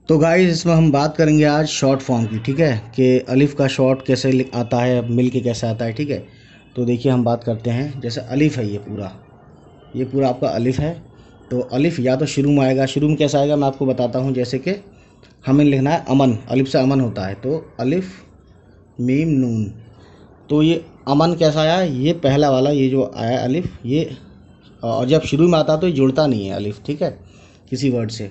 तो गाइस इसमें हम बात करेंगे आज शॉर्ट फॉर्म की, ठीक है, कि अलिफ का शॉर्ट कैसे आता है, मिल के कैसे आता है, ठीक है। तो देखिए हम बात करते हैं, जैसे अलिफ है, ये पूरा आपका अलिफ है। तो अलिफ या तो शुरू में आएगा, शुरू में कैसा आएगा मैं आपको बताता हूँ। जैसे कि हमें लिखना है अमन, अलिफ से अमन होता है, तो अलिफ मीम नून। तो ये अमन कैसा आया, ये पहला वाला ये जो आया अलिफ, ये और जब शुरू में आता तो ये जुड़ता नहीं है अलिफ, ठीक है, किसी वर्ड से,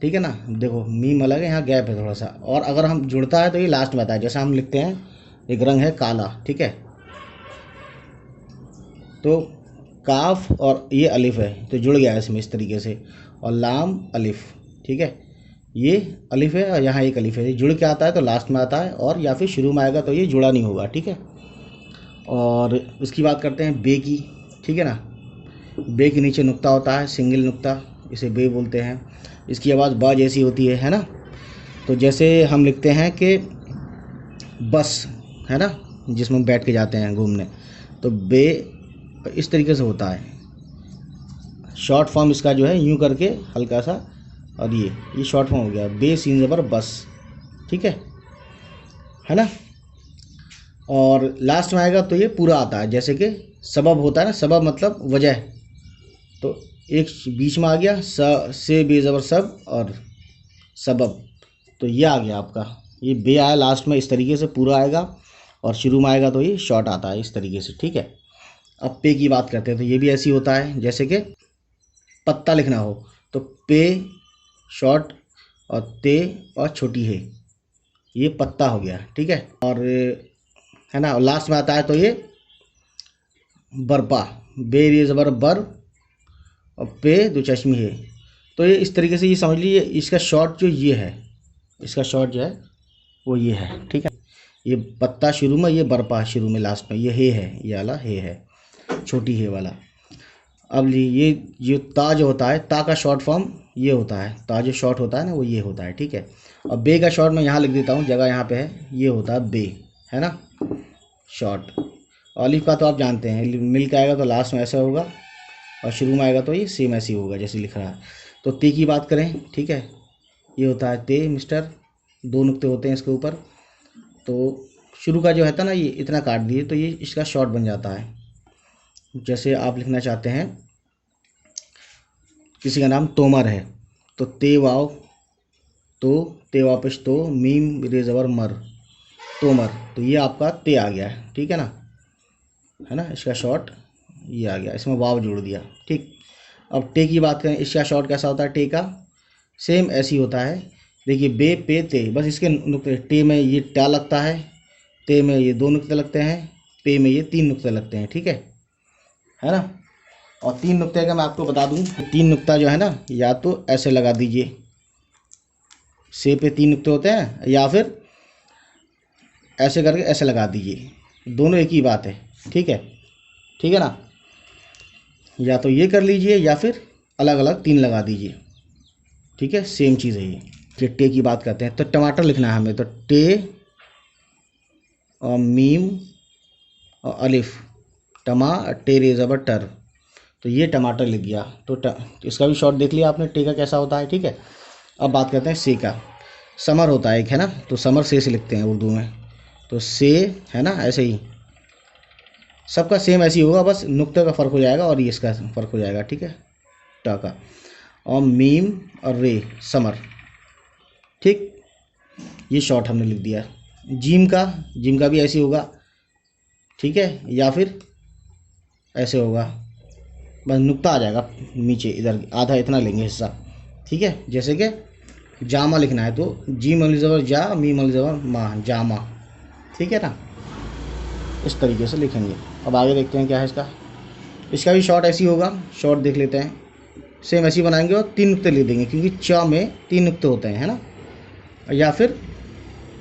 ठीक है ना। देखो मीम अलग है, यहाँ गैप है थोड़ा सा, और अगर हम जुड़ता है तो ये लास्ट में आता है। जैसे हम लिखते हैं एक रंग है काला, ठीक है, तो काफ और ये अलिफ है तो जुड़ गया है इसमें इस तरीके से, और लाम अलिफ, ठीक है, ये अलिफ है और यहाँ एक अलिफ है, ये जुड़ के आता है तो लास्ट में आता है, और या फिर शुरू में आएगा तो ये जुड़ा नहीं होगा, ठीक है। और इसकी बात करते हैं बे की, ठीक है ना। बे के नीचे नुक्ता होता है, सिंगल नुक्ता, इसे बे बोलते हैं। इसकी आवाज़ बा जैसी होती है ना। तो जैसे हम लिखते हैं कि बस, है ना, जिसमें हम बैठ के जाते हैं घूमने, तो बे इस तरीके से होता है। शॉर्ट फॉर्म इसका जो है यूं करके हल्का सा, और ये शॉर्ट फॉर्म हो गया बे सीन ज़बर बस, ठीक है ना। और लास्ट में आएगा तो ये पूरा आता है, जैसे कि सबब होता है ना, सबब मतलब वजह, तो एक बीच में आ गया से बे ज़बर सब और सबब, तो ये आ गया आपका, ये बे आया लास्ट में, इस तरीके से पूरा आएगा, और शुरू में आएगा तो ये शॉर्ट आता है इस तरीके से, ठीक है। अब पे की बात करते हैं, तो ये भी ऐसी होता है, जैसे कि पत्ता लिखना हो तो पे शॉर्ट और ते और छोटी है, ये पत्ता हो गया, ठीक है। और है ना, और लास्ट में आता है तो ये बरपा, बे ये ज़बर बर और पे दो चश्मी है। तो ये इस तरीके से ये समझ लीजिए, इसका शॉर्ट जो ये है, इसका शॉर्ट जो है वो ये है, ठीक है। ये पत्ता शुरू में, ये बरपा शुरू में, लास्ट में ये है, ये वाला है, छोटी है वाला। अब ये जो ता जो होता है, ता का शॉर्ट फॉर्म ये होता है, ता जो शॉर्ट होता है ना वो ये होता है, ठीक है। और बे का शॉर्ट मैं यहाँ लिख देता हूँ, जगह यहाँ पे है, ये होता है बे, है ना, शॉर्ट। अलिफ का तो आप जानते हैं, मिल के आएगा तो लास्ट में ऐसा होगा, और शुरू में आएगा तो ये सेम ऐसे ही होगा जैसे लिख रहा है। तो ते की बात करें, ठीक है, ये होता है ते मिस्टर, दो नुक्ते होते हैं इसके ऊपर। तो शुरू का जो है ना, ये इतना काट दिए तो ये इसका शॉर्ट बन जाता है। जैसे आप लिखना चाहते हैं, किसी का नाम तोमर है, तो ते वाव, तो ते वापस तो मीम रे ज़बर मर, तोमर, तो ये आपका ते आ गया है, ठीक है ना, है ना, इसका शॉर्ट ये आ गया, इसमें वाव जोड़ दिया, ठीक। अब टे की बात करें, इसका शॉर्ट कैसा होता है टे का, सेम ऐसी होता है। देखिए बे पे ते, बस इसके नुक्ते, टे में ये टा लगता है, ते में ये दो नुक्ते लगते हैं, पे में ये तीन नुक्ते लगते हैं, ठीक है ना। और तीन नुक्ते का मैं आपको बता दूं, तीन नुक्ता जो है ना, या तो ऐसे लगा दीजिए, से पे तीन नुक्ते होते हैं, या फिर ऐसे करके ऐसे लगा दीजिए, दोनों एक ही बात है, ठीक है ना। या तो ये कर लीजिए या फिर अलग अलग तीन लगा दीजिए, ठीक है, सेम चीज़ है ये। टे की बात करते हैं, तो टमाटर लिखना है हमें, तो टे और मीम और अलिफ, टमा टेरे ज़बर टर, तो ये टमाटर लिख गया। तो इसका भी शॉर्ट देख लिया आपने, टे का कैसा होता है, ठीक है। अब बात करते हैं से का, समर होता है एक, है ना, तो समर से लिखते हैं उर्दू में, तो से, है ना, ऐसे ही सबका सेम ऐसे ही होगा, बस नुक्ते का फ़र्क हो जाएगा और ये इसका फ़र्क हो जाएगा, ठीक है, टा का। और मीम और रे समर, ठीक, ये शॉर्ट हमने लिख दिया। जीम का भी ऐसे होगा, ठीक है, या फिर ऐसे होगा, बस नुक्ता आ जाएगा नीचे, इधर आधा इतना लेंगे हिस्सा, ठीक है। जैसे कि जामा लिखना है, तो जीम अली ज़बर जा, मीम अली ज़बर मा, जामा, ठीक है ना, इस तरीके से लिखेंगे। अब आगे देखते हैं क्या है इसका भी शॉर्ट ऐसी होगा, शॉर्ट देख लेते हैं, सेम ऐसी बनाएंगे और तीन नुक्ते लिख देंगे, क्योंकि च में तीन नुक्ते होते हैं, है ना, या फिर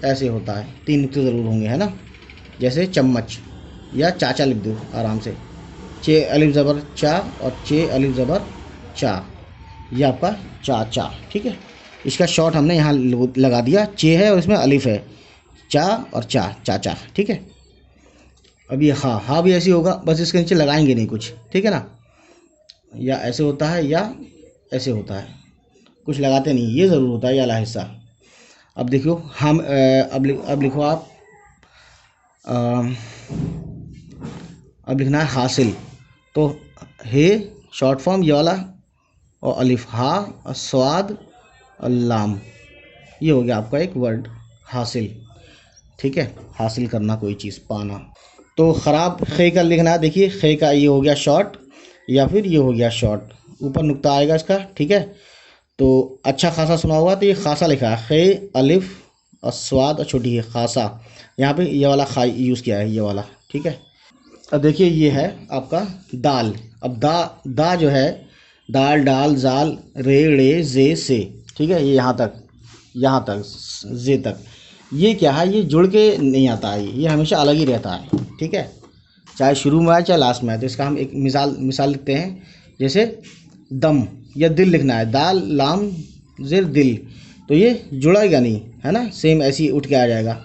ऐसे होता है, तीन नुक्ते ज़रूर होंगे, है ना, जैसे चम्मच, या चाचा लिख दो आराम से, चे अलिफ ज़बर चा और चे अलिफ ज़बर चा, ये आपका चाचा, ठीक है। इसका शॉर्ट हमने यहाँ लगा दिया, चे है और इसमें अलिफ है, चा और चाचा, ठीक है। अब ये हा भी ऐसी होगा, बस इसके नीचे लगाएंगे नहीं कुछ, ठीक है ना, या ऐसे होता है या ऐसे होता है, कुछ लगाते नहीं, ये ज़रूर होता है ये वाला हिस्सा, अब देखो हम अब लिखो आप, अ, अब लिखना है हासिल। तो हे शॉर्ट फॉर्म ये वाला, और अलिफ हा और स्वाद और लाम, ये हो गया आपका एक वर्ड हासिल। ठीक है, हासिल करना कोई चीज़, पाना। तो ख़राब खे का लिखना है, देखिए खे का ये हो गया शॉर्ट या फिर ये हो गया शॉर्ट, ऊपर नुक्ता आएगा इसका। ठीक है, तो अच्छा खासा सुना होगा तो ये खासा लिखा है, खे अलिफ और स्वाद और छोटी है खासा, यहाँ पे ये वाला खा यूज़ किया है, ये वाला। ठीक है, अब देखिए ये है आपका दाल। अब दा जो है, दाल डाल जाल रे रे जे से, ठीक है, ये यहाँ तक जे तक, ये क्या है, ये जुड़ के नहीं आता है, ये हमेशा अलग ही रहता है। ठीक है, चाहे शुरू में आए चाहे लास्ट में आए। तो इसका हम एक मिसाल लिखते हैं, जैसे दम या दिल लिखना है, दाल लाम जेर दिल, तो ये जुड़ेगा नहीं, है ना, सेम ऐसे ही उठ के आ जाएगा,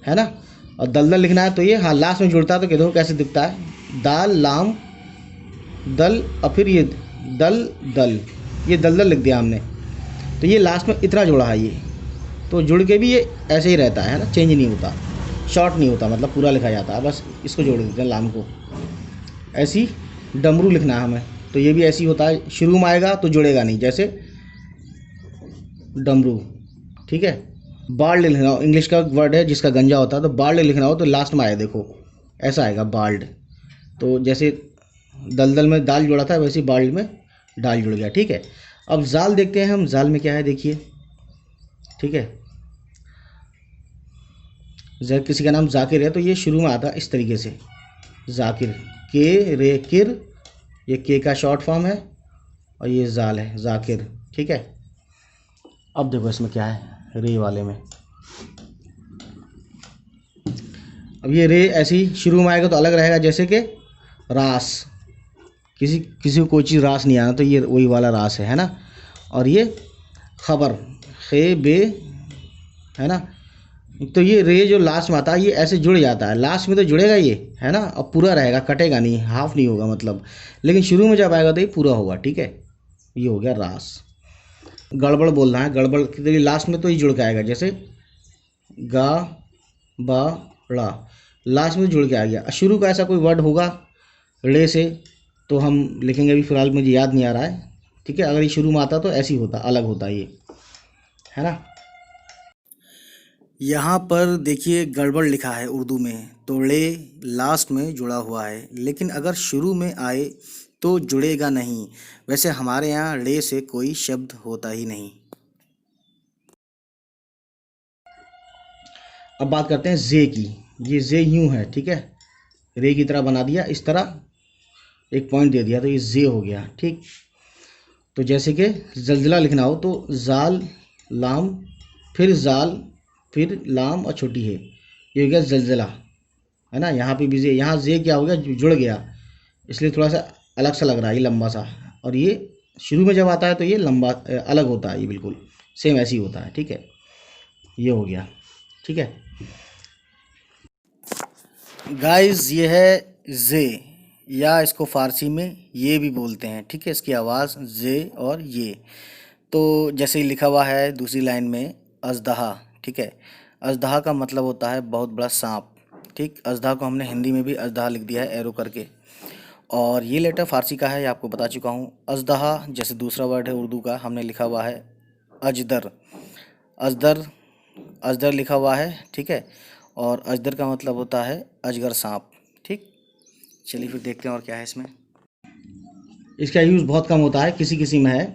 है ना। और दलदल लिखना है तो ये हाँ लास्ट में जुड़ता है, तो देखो कैसे दिखता है, दाल लाम दल और फिर ये दल दल, ये दलदल लिख दिया हमने, तो ये लास्ट में इतना जुड़ा है, ये तो जुड़ के भी ये ऐसे ही रहता है ना, चेंज नहीं होता, शॉर्ट नहीं होता, मतलब पूरा लिखा जाता है, बस इसको जोड़ देते हैं लाम को। ऐसी डमरू लिखना है हमें, तो ये भी ऐसी होता है, शुरू में आएगा तो जुड़ेगा नहीं, जैसे डमरू। ठीक है, बाल्ड लिखना हो, इंग्लिश का वर्ड है जिसका गंजा होता है, तो बाल्ड लिखना हो तो लास्ट में आए, देखो ऐसा आएगा बाल्ड। तो जैसे दलदल में दाल जुड़ा था, वैसे ही बाल्ड में दाल जुड़ गया। ठीक है, अब जाल देखते हैं हम, जाल में क्या है देखिए। ठीक है, जब किसी का नाम जाकिर है तो ये शुरू में आता है इस तरीके से, जाकिर, के रे किर, ये के का शॉर्ट फॉर्म है, और ये जाल है जाकिर। ठीक है, अब देखो इसमें क्या है, रे वाले में, अब ये रे ऐसे ही शुरू में आएगा तो अलग रहेगा, जैसे कि रास, किसी को कोई चीज़ रास नहीं आना, तो ये वही वाला रास है ना। और ये खबर, खे बे, है ना, तो ये रे जो लास्ट में आता है ये ऐसे जुड़ जाता है, लास्ट में तो जुड़ेगा ये, है ना, और पूरा रहेगा, कटेगा नहीं, हाफ नहीं होगा मतलब, लेकिन शुरू में जब आएगा तो ये पूरा होगा। ठीक है, ये हो गया रास। गड़बड़ बोलना है, गड़बड़ के लिए लास्ट में तो ये जुड़ के आएगा, जैसे गा बा ड़ा, लास्ट में जुड़ के आ गया। शुरू का ऐसा कोई वर्ड होगा रे से तो हम लिखेंगे, अभी फिलहाल मुझे याद नहीं आ रहा है। ठीक है, अगर ये शुरू में आता तो ऐसे ही होता, अलग होता ये, है ना। यहाँ पर देखिए गड़बड़ लिखा है उर्दू में, तो रे लास्ट में जुड़ा हुआ है, लेकिन अगर शुरू में आए तो जुड़ेगा नहीं। वैसे हमारे यहाँ रे से कोई शब्द होता ही नहीं। अब बात करते हैं जे की। ये जे यूं है, ठीक है, रे की तरह बना दिया, इस तरह एक पॉइंट दे दिया, तो ये जे हो गया। ठीक, तो जैसे कि जलजिला लिखना हो तो जाल लाम फिर जाल फिर लाम और छोटी है, ये हो गया जलजिला, है ना। यहाँ पे भी जे, यहाँ जे क्या हो गया, जुड़ गया, इसलिए थोड़ा सा अलग सा लग रहा है, ये लंबा सा, और ये शुरू में जब आता है तो ये लंबा अलग होता है, ये बिल्कुल सेम ऐसे ही होता है। ठीक है, ये हो गया। ठीक है गाइस, ये है जे, या इसको फ़ारसी में ये भी बोलते हैं। ठीक है, इसकी आवाज़ जे और ये। तो जैसे ही लिखा हुआ है दूसरी लाइन में अजदहा। ठीक है, अजदहा का मतलब होता है बहुत बड़ा सांप। ठीक, अजदहा को हमने हिंदी में भी अजदहा लिख दिया है एरो करके। और ये लेटर फ़ारसी का है, ये आपको बता चुका हूँ। अजदहा जैसे दूसरा वर्ड है उर्दू का, हमने लिखा हुआ है अजदर। अजदर, अजदर लिखा हुआ है। ठीक है, और अजदर का मतलब होता है अजगर सांप। ठीक, चलिए फिर देखते हैं और क्या है इसमें। इसका यूज़ बहुत कम होता है, किसी किसी में है।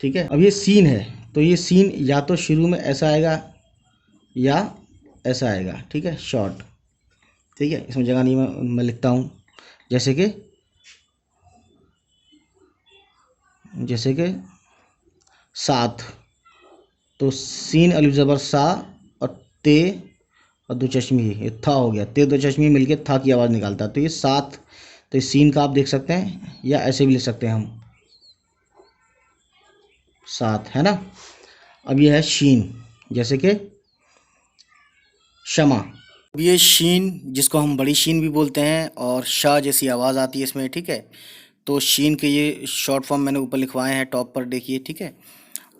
ठीक है, अब ये सीन है, तो ये सीन या तो शुरू में ऐसा आएगा या ऐसा आएगा। ठीक है, शॉर्ट। ठीक है, इसमें जगह नहीं, मैं लिखता हूँ, जैसे कि साथ, तो सीन अलिफ ज़बर सा, और ते और दो चश्मी, ये था हो गया, ते दो चश्मी मिलके था की आवाज़ निकालता है, तो ये साथ। तो इस सीन का आप देख सकते हैं, या ऐसे भी लिख सकते हैं हम, साथ, है ना। अब ये है शीन, जैसे कि शमा। अब ये शीन जिसको हम बड़ी शीन भी बोलते हैं, और शाह जैसी आवाज़ आती है इसमें। ठीक है, तो शीन के ये शॉर्ट फॉर्म मैंने ऊपर लिखवाए हैं टॉप पर, देखिए। ठीक है,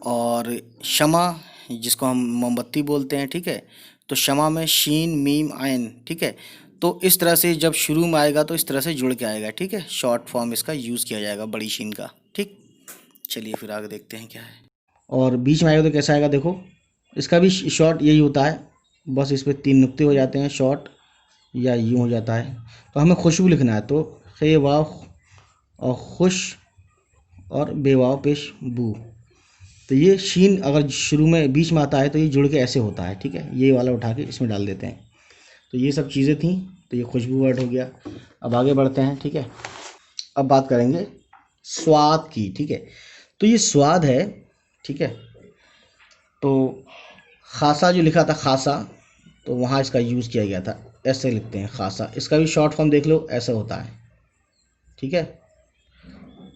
और शमा जिसको हम मोमबत्ती बोलते हैं, ठीक है। तो शमा में शीन मीम आयन, ठीक है। तो इस तरह से जब शुरू में आएगा तो इस तरह से जुड़ के आएगा, ठीक है। शॉर्ट फॉर्म इसका यूज़ किया जाएगा बड़ी शीन का, ठीक। चलिए फिर आगे देखते हैं क्या है। और बीच में आएगा तो कैसा आएगा, देखो इसका भी शॉर्ट यही होता है, बस इस पर 3 नुक्ते हो जाते हैं शॉर्ट, या यूँ हो जाता है। तो हमें खुशबू लिखना है, तो खे वाव और खुश और बेवाव पेश बू। तो ये शीन अगर शुरू में बीच में आता है तो ये जुड़ के ऐसे होता है, ठीक है। ये वाला उठा के इसमें डाल देते हैं। तो ये सब चीज़ें थी, तो ये खुशबू वर्ड हो गया। अब आगे बढ़ते हैं, ठीक है। अब बात करेंगे स्वाद की, ठीक है। तो ये स्वाद है, ठीक है। तो खासा जो लिखा था खासा, तो वहाँ इसका यूज़ किया गया था, ऐसे लिखते हैं खासा। इसका भी शॉर्ट फॉर्म देख लो, ऐसा होता है, ठीक है।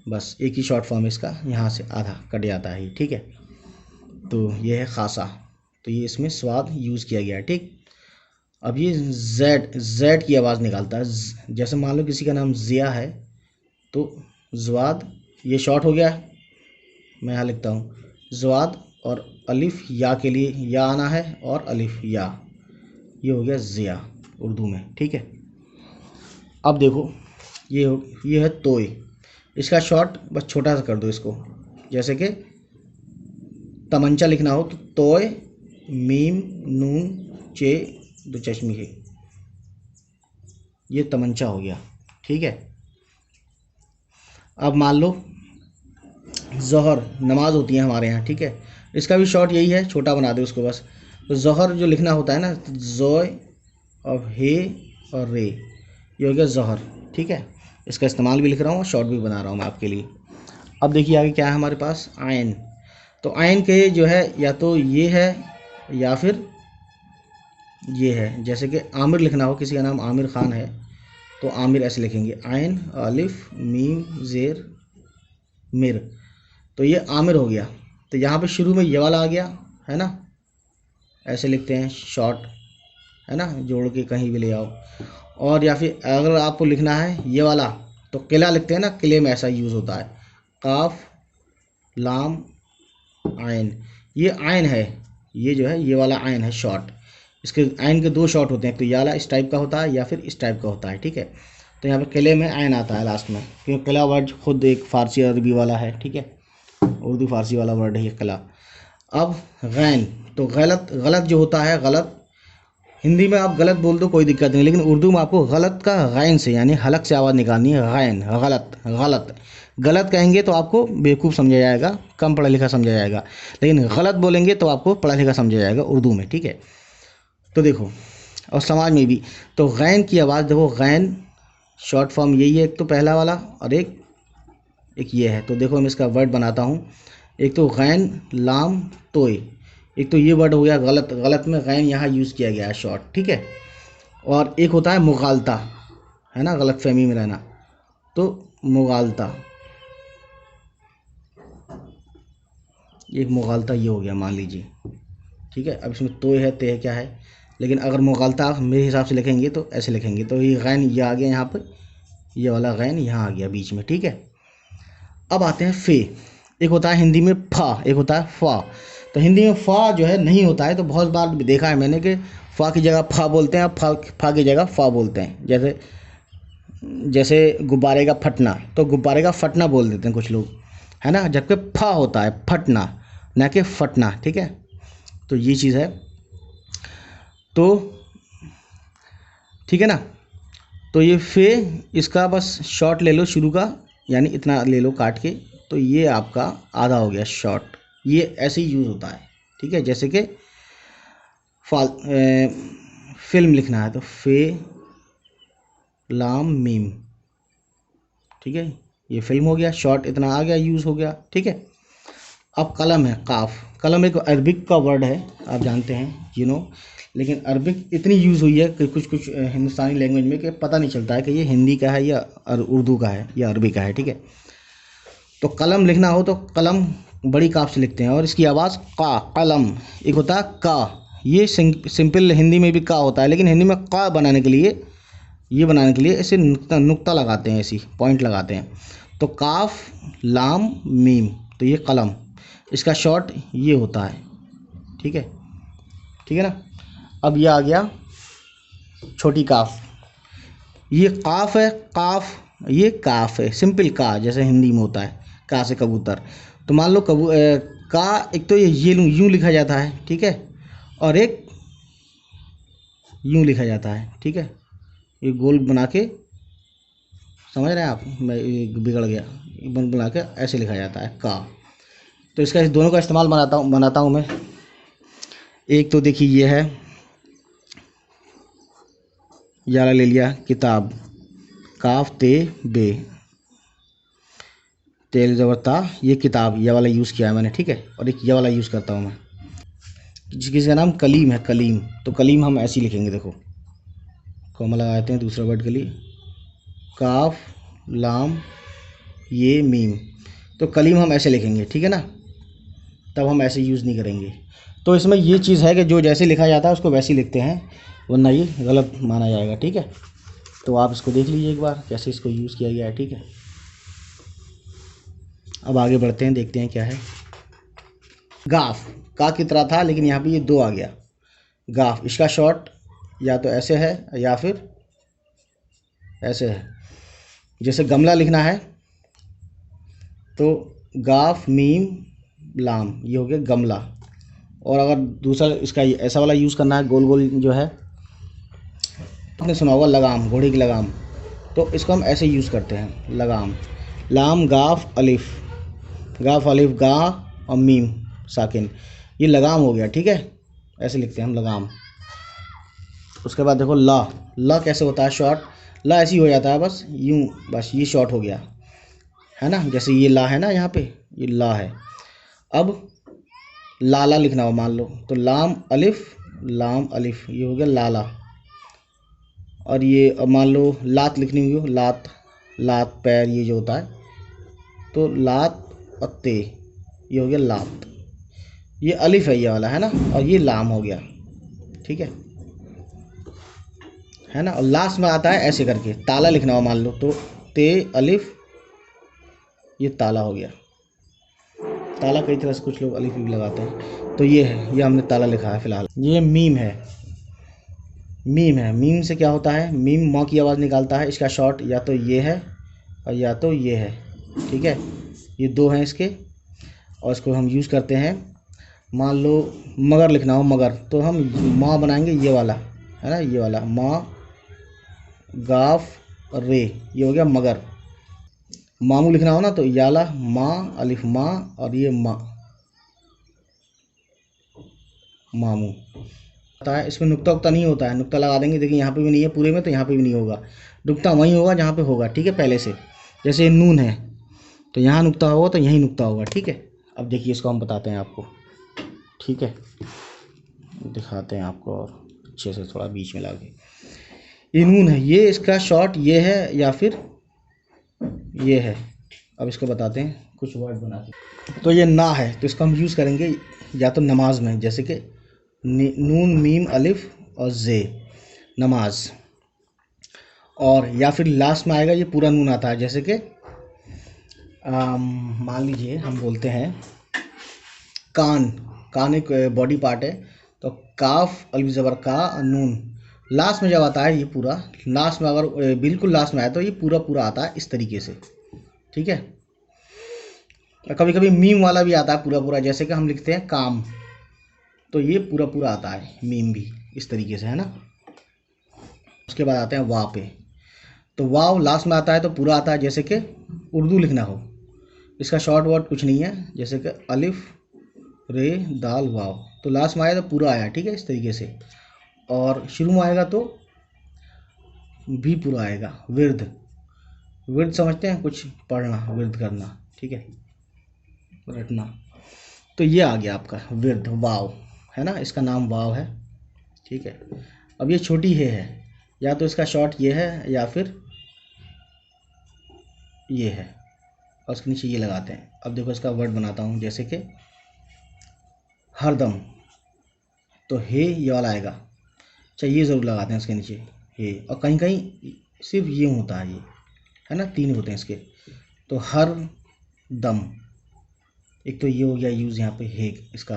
बस एक ही शॉर्ट फॉर्म इसका, यहाँ से आधा कट जाता है, ठीक है। तो ये है खासा, तो ये इसमें स्वाद यूज़ किया गया है, ठीक। अब ये जेड की आवाज़ निकालता है। जैसे मान लो किसी का नाम ज़िया है, तो ज़्वाद, ये शॉर्ट हो गया, मैं यहाँ लिखता हूँ ज़्वाद, और अलिफ या के लिए या आना है, और अलिफ या, ये हो गया ज़िया उर्दू में, ठीक है। अब देखो ये है तोय, इसका शॉर्ट बस छोटा सा कर दो इसको। जैसे कि तमंचा लिखना हो तो तोय मीम नून चे दो चश्मी है, ये तमंचा हो गया, ठीक है। अब मान लो ज़ोहर नमाज होती है हमारे यहाँ, ठीक है। इसका भी शॉर्ट यही है, छोटा बना दे उसको बस। तो ज़ोहर जो लिखना होता है ना, ज़ोय और हे और रे, ये हो गया ज़ोहर, ठीक है। इसका इस्तेमाल भी लिख रहा हूँ, शॉर्ट भी बना रहा हूँ मैं आपके लिए। अब देखिए आगे क्या है हमारे पास, आयन। तो आयन के जो है या तो ये है या फिर ये है। जैसे कि आमिर लिखना हो, किसी का नाम आमिर खान है, तो आमिर ऐसे लिखेंगे, आयन अलिफ मीम ज़ेर मिर, तो ये आमिर हो गया। तो यहाँ पे शुरू में ये वाला आ गया है ना, ऐसे लिखते हैं शॉर्ट, है ना, जोड़ के कहीं भी ले आओ। और या फिर अगर आपको लिखना है ये वाला, तो किला लिखते हैं ना, किले में ऐसा यूज़ होता है, काफ लाम आयन, ये आयन है, ये जो है ये वाला आयन है शॉर्ट। इसके आयन के 2 शॉर्ट होते हैं, तो ये वाला इस टाइप का होता है या फिर इस टाइप का होता है, ठीक है। तो यहाँ पे किले में आयन आता है लास्ट में, क्योंकि किला वर्ड खुद एक फ़ारसी अरबी वाला है, ठीक है, उर्दू फ़ारसी वाला वर्ड है ये किला। अब गैन, तो गलत जो होता है, गलत हिंदी में आप गलत बोल दो कोई दिक्कत नहीं, लेकिन उर्दू में आपको गलत का गैन से यानी हलक से आवाज़ निकालनी है, गैन गलत गलत कहेंगे तो आपको बेवकूफ़ समझा जाएगा, कम पढ़ा लिखा समझा जाएगा, लेकिन गलत बोलेंगे तो आपको पढ़ा लिखा समझा जाएगा उर्दू में, ठीक है। तो देखो, और समाज में भी तो गैन की आवाज़ देखो, गैन शॉर्ट फॉर्म यही है, एक तो पहला वाला और एक ये है। तो देखो मैं इसका वर्ड बनाता हूँ, एक तो गैन लाम तोय, एक तो ये वर्ड हो गया गलत में गैन यहाँ यूज़ किया गया है शॉर्ट, ठीक है। और एक होता है मुगालता, है ना, गलत फहमी में रहना, तो मुगालता, एक मुगालता ये हो गया मान लीजिए, ठीक है। अब इसमें तोय है ते है क्या है, लेकिन अगर मुगालता मेरे हिसाब से लिखेंगे तो ऐसे लिखेंगे, तो ये गैन ये आ गया यहाँ पर, ये वाला गैन यहाँ आ गया बीच में, ठीक है। अब आते हैं फे, एक होता है हिंदी में फा, एक होता है फा। तो हिंदी में फा जो है नहीं होता है, तो बहुत बार देखा है मैंने कि फा की जगह फा बोलते हैं, फा की जगह फा बोलते हैं। जैसे गुब्बारे का फटना, तो गुब्बारे का फटना बोल देते हैं कुछ लोग, है ना, जबकि फा होता है फटना, ना कि फटना, ठीक है। तो ये चीज़ है, तो ठीक है ना। तो ये फे, इसका बस शॉर्ट ले लो शुरू का, यानी इतना ले लो काट के, तो ये आपका आधा हो गया शॉर्ट, ये ऐसे ही यूज़ होता है, ठीक है। जैसे कि फिल्म लिखना है तो फे लाम मीम, ठीक है, ये फिल्म हो गया, शॉर्ट इतना आ गया, यूज़ हो गया, ठीक है। अब कलम है, काफ। कलम एक अरबिक का वर्ड है, आप जानते हैं लेकिन अरबिक इतनी यूज़ हुई है कि कुछ हिंदुस्तानी लैंग्वेज में कि पता नहीं चलता है कि ये हिंदी का है या उर्दू का है या अरबी का है, ठीक है। तो कलम लिखना हो तो कलम बड़ी काफ से लिखते हैं, और इसकी आवाज़ का, कलम। एक होता है का, ये सिंपल हिंदी में भी का होता है, लेकिन हिंदी में का बनाने के लिए ऐसे नुक्ता लगाते हैं, ऐसी पॉइंट लगाते हैं। तो काफ लाम मीम, तो ये कलम, इसका शॉर्ट ये होता है, ठीक है, ठीक है ना। अब ये आ गया छोटी काफ, ये काफ है, काफ, ये काफ है, सिंपल का जैसे हिंदी में होता है का से कबूतर। तो मान लो का एक तो ये यूँ लिखा जाता है, ठीक है, और एक यूँ लिखा जाता है, ठीक है, ये गोल बना के, समझ रहे हैं आप, मैं ये बिगड़ गया, बना के ऐसे लिखा जाता है का। तो इसका इस दोनों का इस्तेमाल बनाता हूँ मैं। एक तो देखिए ये है, याला ले लिया, किताब, काफ ते बे, तेल जबरता, ये किताब, ये वाला यूज़ किया है मैंने, ठीक है। और एक ये वाला यूज़ करता हूँ मैं, जिसका नाम कलीम है, कलीम। तो कलीम हम ऐसे ही लिखेंगे, देखो कॉमा लगाते हैं दूसरा वर्ड के लिए, काफ लाम ये मीम, तो कलीम हम ऐसे लिखेंगे, ठीक है ना, तब हम ऐसे यूज़ नहीं करेंगे। तो इसमें ये चीज़ है कि जो जैसे लिखा जाता है उसको वैसे ही लिखते हैं, वरना ये गलत माना जाएगा, ठीक है। तो आप इसको देख लीजिए एक बार कैसे इसको यूज़ किया गया है, ठीक है। अब आगे बढ़ते हैं, देखते हैं क्या है। गाफ का की तरह था, लेकिन यहाँ पे ये दो आ गया, गाफ। इसका शॉर्ट या तो ऐसे है या फिर ऐसे है। जैसे गमला लिखना है तो गाफ मीम लाम, ये हो गया गमला। और अगर दूसरा इसका ऐसा वाला यूज़ करना है, गोल गोल जो है, आपने सुना होगा लगाम, घोड़े की लगाम, तो इसको हम ऐसे यूज़ करते हैं, लगाम। लाम गाफ अलिफ, गाफ अलिफ गा और मीम साकिन, ये लगाम हो गया, ठीक है, ऐसे लिखते हैं हम लगाम। उसके बाद देखो ला, ला कैसे होता है शॉर्ट, ला ऐसे ही हो जाता है, बस यूँ, बस ये शॉर्ट हो गया, है ना। जैसे ये ला है ना, यहाँ पे ये ला है। अब लाला लिखना हो मान लो, तो लाम अलिफ, ये हो गया लाला। और ये अब मान लो लात लिखनी हुई हो, लात, लात पैर, ये जो होता है, तो लात और ते, ये हो गया लात। ये अलिफ है ये वाला, है ना, और ये लाम हो गया, ठीक है ना। और लास्ट में आता है ऐसे करके, ताला लिखना हो मान लो, तो ते अलिफ, ये ताला हो गया। ताला कई तरह से कुछ लोग अलिफ भी लगाते हैं, तो ये है, ये हमने ताला लिखा है फिलहाल। ये मीम है, मीम है। मीम से क्या होता है, मीम माँ की आवाज़ निकालता है। इसका शॉर्ट या तो ये है और या तो ये है, ठीक है, ये दो हैं इसके। और इसको हम यूज़ करते हैं, मान लो मगर लिखना हो, मगर, तो हम माँ बनाएंगे ये वाला, है ना, ये वाला माँ गाफ रे, ये हो गया मगर। मामू लिखना हो ना, तो याला माँ अलिफ माँ, और ये माँ, मामू होता है। इसमें नुक्ता उक्ता नहीं होता है, नुक्ता लगा देंगे, देखिए यहाँ पे भी नहीं है पूरे में, तो यहाँ पे भी नहीं होगा, नुक्ता वहीं होगा जहाँ पे होगा, ठीक है, पहले से। जैसे नून है तो यहाँ नुक्ता होगा, तो यहीं नुक्ता होगा, ठीक है। अब देखिए इसको हम बताते हैं आपको, ठीक है, दिखाते हैं आपको और अच्छे से थोड़ा बीच में ला के। ये नून है, ये इसका शॉर्ट ये है या फिर ये है। अब इसको बताते हैं कुछ वर्ड बना के। तो ये ना है, तो इसको हम यूज़ करेंगे या तो नमाज में, जैसे कि नून मीम अलिफ और जे, नमाज। और या फिर लास्ट में आएगा, ये पूरा नून आता है, जैसे कि मान लीजिए हम बोलते हैं कान, कान एक बॉडी पार्ट है, तो काफ अलिफ ज़बर का, नून लास्ट में जब आता है, ये पूरा लास्ट में, अगर बिल्कुल लास्ट में आए तो ये पूरा पूरा आता है इस तरीके से, ठीक है। कभी कभी मीम वाला भी आता है पूरा पूरा, जैसे कि हम लिखते हैं काम, तो ये पूरा पूरा आता है मीम भी इस तरीके से, है ना। उसके बाद आते हैं वाव पे, तो वाव लास्ट में आता है तो पूरा आता है, जैसे कि उर्दू लिखना हो, इसका शॉर्ट वर्ड कुछ नहीं है, जैसे कि अलिफ रे दाल वाव, तो लास्ट में आया तो पूरा आया, ठीक है, इस तरीके से। और शुरू में आएगा तो भी पूरा आएगा। विर्द, विर्द समझते हैं, कुछ पढ़ना, विर्द करना, ठीक है, रटना। तो ये आ गया आपका विर्द, वाव, है ना, इसका नाम वाव है, ठीक है। अब ये छोटी है, या तो इसका शॉर्ट ये है या फिर ये है, और उसके नीचे ये लगाते हैं। अब देखो इसका वर्ड बनाता हूँ, जैसे कि हरदम, तो हे ये वाला आएगा, अच्छा ये ज़रूर लगाते हैं इसके नीचे हे, और कहीं कहीं सिर्फ ये होता है, ये है ना, तीन होते हैं इसके, तो हर दम, एक तो ये हो गया यूज़ यहाँ पे हे इसका,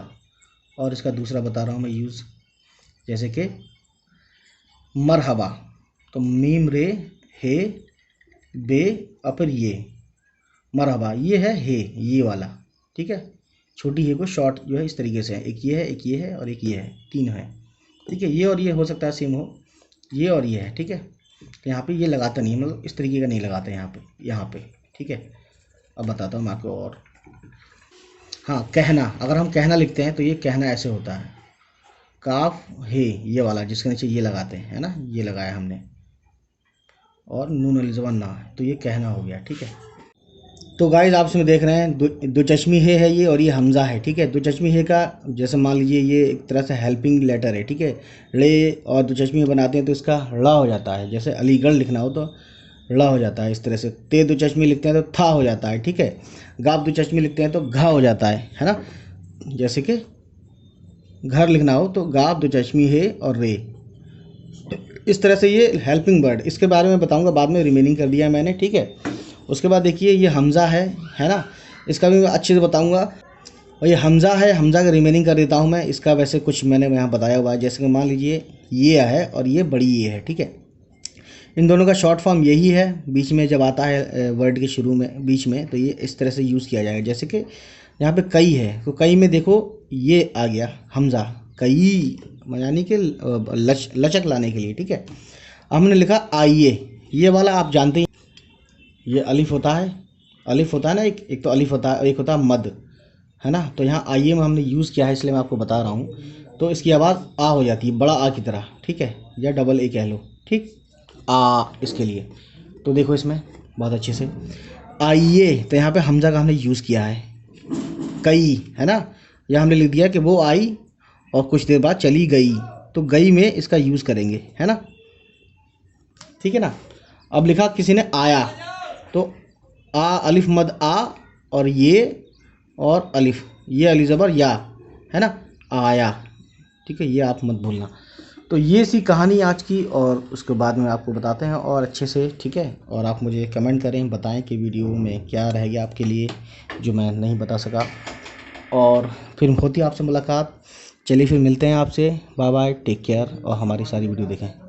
और इसका दूसरा बता रहा हूँ मैं यूज़, जैसे कि मरहबा, तो मीम रे हे बे और फिर ये मरहबा, ये है हे, ये वाला, ठीक है। छोटी हे को शॉर्ट जो है इस तरीके से है, एक ये है, एक ये है और एक ये है, तीन है, ठीक है। ये और ये हो सकता है सेम हो, ये और ये है, ठीक है। तो यहाँ पे ये लगाता नहीं है, मतलब इस तरीके का नहीं लगाते यहाँ पे, ठीक है। अब बताता हूँ मैं आपको और। हाँ, कहना, अगर हम कहना लिखते हैं तो ये कहना ऐसे होता है, काफ हे, ये वाला जिसके नीचे ये लगाते हैं, है ना, ये लगाया हमने, और नून अली ज़बान ना, तो ये कहना हो गया, ठीक है। तो गाइस आप इसमें देख रहे हैं दो चश्मी है ये, और ये हमज़ा है, ठीक है। दो चश्मी है का जैसे मान लीजिए ये एक तरह से हेल्पिंग लेटर है, ठीक है। रे और दो चश्मी बनाते हैं तो इसका ड़ा हो जाता है, जैसे अलीगढ़ लिखना हो तो ड़ा हो जाता है इस तरह से। ते दो चश्मी लिखते हैं तो था हो जाता है, ठीक है। गाप दो चश्मी लिखते हैं तो घा हो जाता है ना। जैसे कि घर लिखना हो तो गाप दो चश्मी है और रे, इस तरह से ये हेल्पिंग वर्ड, इसके बारे में बताऊंगा बाद में, रिमेनिंग कर दिया मैंने, ठीक है। उसके बाद देखिए ये हमज़ा है ना, इसका भी मैं अच्छे से बताऊंगा। और ये हमज़ा है, हमज़ा का रिमेनिंग कर देता हूँ मैं। इसका वैसे कुछ मैंने यहाँ बताया हुआ है, जैसे कि मान लीजिए ये है और ये बड़ी ये है, ठीक है। इन दोनों का शॉर्ट फॉर्म यही है, बीच में जब आता है वर्ड के शुरू में बीच में, तो ये इस तरह से यूज़ किया जाएगा। जैसे कि यहाँ पे कई है तो कई में देखो ये आ गया हमज़ा, कई, यानी कि लचक लाने के लिए, ठीक है। हमने लिखा आइए, ये वाला आप जानते हैं, ये अलिफ होता है, अलिफ होता है ना, एक तो अलिफ होता है, एक होता है मद, है ना। तो यहाँ आइए में हमने यूज़ किया है, इसलिए मैं आपको बता रहा हूँ। तो इसकी आवाज़ आ हो जाती है, बड़ा आ की तरह, ठीक है, या डबल ए कह लो, ठीक, आ इसके लिए। तो देखो इसमें बहुत अच्छे से आइए, तो यहाँ पे हमज़ा का हमने यूज़ किया है, कई, है ना। यहाँ हमने लिख दिया कि वो आई और कुछ देर बाद चली गई, तो गई में इसका यूज़ करेंगे, है ना, ठीक है ना। अब लिखा किसी ने आया, तो आ अलिफ मद आ, और ये और अलिफ, ये अली ज़बर या, है ना, आया, ठीक है, ये आप मत भूलना। तो ये सी कहानी आज की, और उसके बाद में आपको बताते हैं और अच्छे से, ठीक है। और आप मुझे कमेंट करें, बताएं कि वीडियो में क्या रह गया आपके लिए जो मैं नहीं बता सका, और फिर होती है आपसे मुलाकात। चलिए फिर मिलते हैं आपसे, बाय बाय, टेक केयर, और हमारी सारी वीडियो देखें।